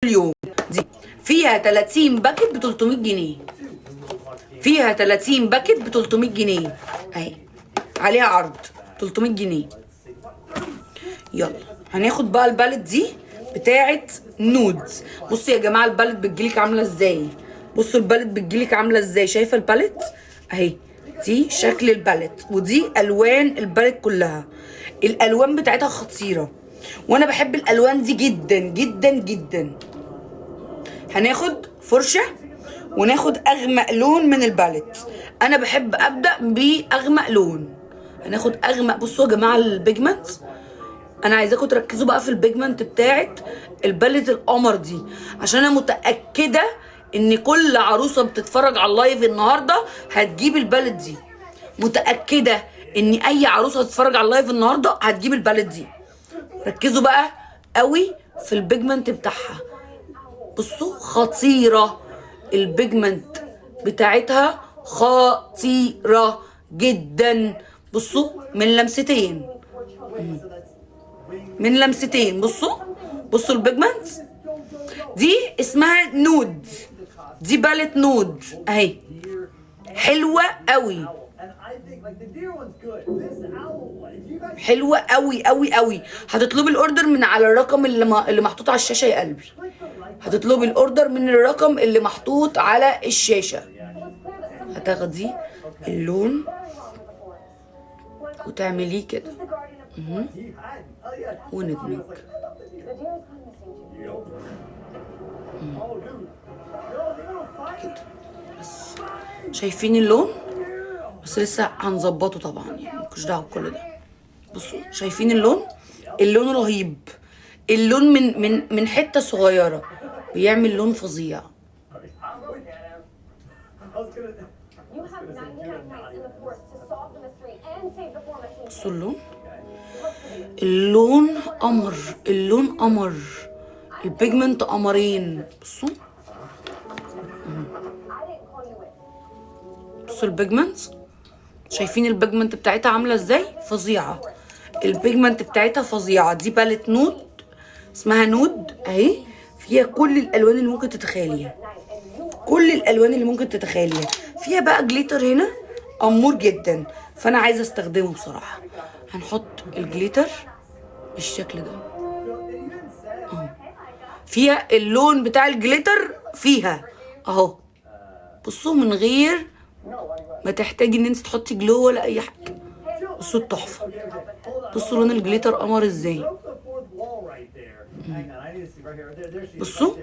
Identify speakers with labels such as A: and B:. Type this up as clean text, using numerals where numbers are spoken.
A: يوم. دي فيها 30 باكت ب 300 جنيه. فيها 30 باكت ب 300 جنيه اهي، عليها عرض 300 جنيه. يلا هناخد بقى البالت دي بتاعت نودز. بصوا يا جماعه البالت بتجيلك عامله ازاي. بصوا البالت بتجيلك عامله ازاي. شايفه البالت اهي، دي شكل البالت ودي الوان البالت كلها. الالوان بتاعتها خطيره وانا بحب الالوان دي جدا جدا جدا. هناخد فرشه وناخد اغمق لون من البالت. انا بحب ابدا باغمق لون. هناخد اغمق. بصوا يا جماعه البيجمنت، انا عايزاكم تركزوا بقى في البيجمنت بتاعت البالت القمر دي، عشان انا متاكده ان كل عروسه بتتفرج على اللايف النهارده هتجيب البالت دي. متاكده ان اي عروسه هتتفرج على اللايف النهارده هتجيب البالت دي. ركزوا بقى قوي في البيجمنت بتاعها. بصوا خطيره البيجمنت بتاعتها، خطيره جدا. بصوا من لمستين، من لمستين. بصوا البيجمنت دي اسمها نود. دي بالت نود اهي، حلوه قوي، حلوه قوي قوي قوي. هتطلبي الاوردر من على الرقم اللي محطوط على الشاشه يا قلبي. هتطلبي الاوردر من الرقم اللي محطوط على الشاشه. هتاخدي اللون وتعمليه كده وندمج كده بس. شايفين اللون؟ بس لسه هنظبطه طبعا، يعني مالكوش دعوه بكل ده. بصوا شايفين اللون؟ اللون رهيب. اللون من حته صغيره بيعمل لون فظيع. بصوا اللون، اللون قمر، اللون قمر، البيجمنت قمرين. بصوا بصوا البيجمنت، شايفين البيجمنت بتاعتها عامله ازاي؟ فظيعه. البيجمنت بتاعتها فظيعه. دي بالت نود اسمها نود اهي، فيها كل الالوان اللي ممكن تتخيليها، كل الالوان اللي ممكن تتخيليها. فيها بقى جليتر هنا امور جدا، فانا عايزه استخدمه بصراحه. هنحط الجليتر بالشكل ده اهو. فيها اللون بتاع الجليتر فيها اهو. بصوا من غير ما تحتاجي ان انت تحطي جلو ولا اي حاجه. بصوا التحفه. بصوا لون الجليتر قمر ازاي. بصوا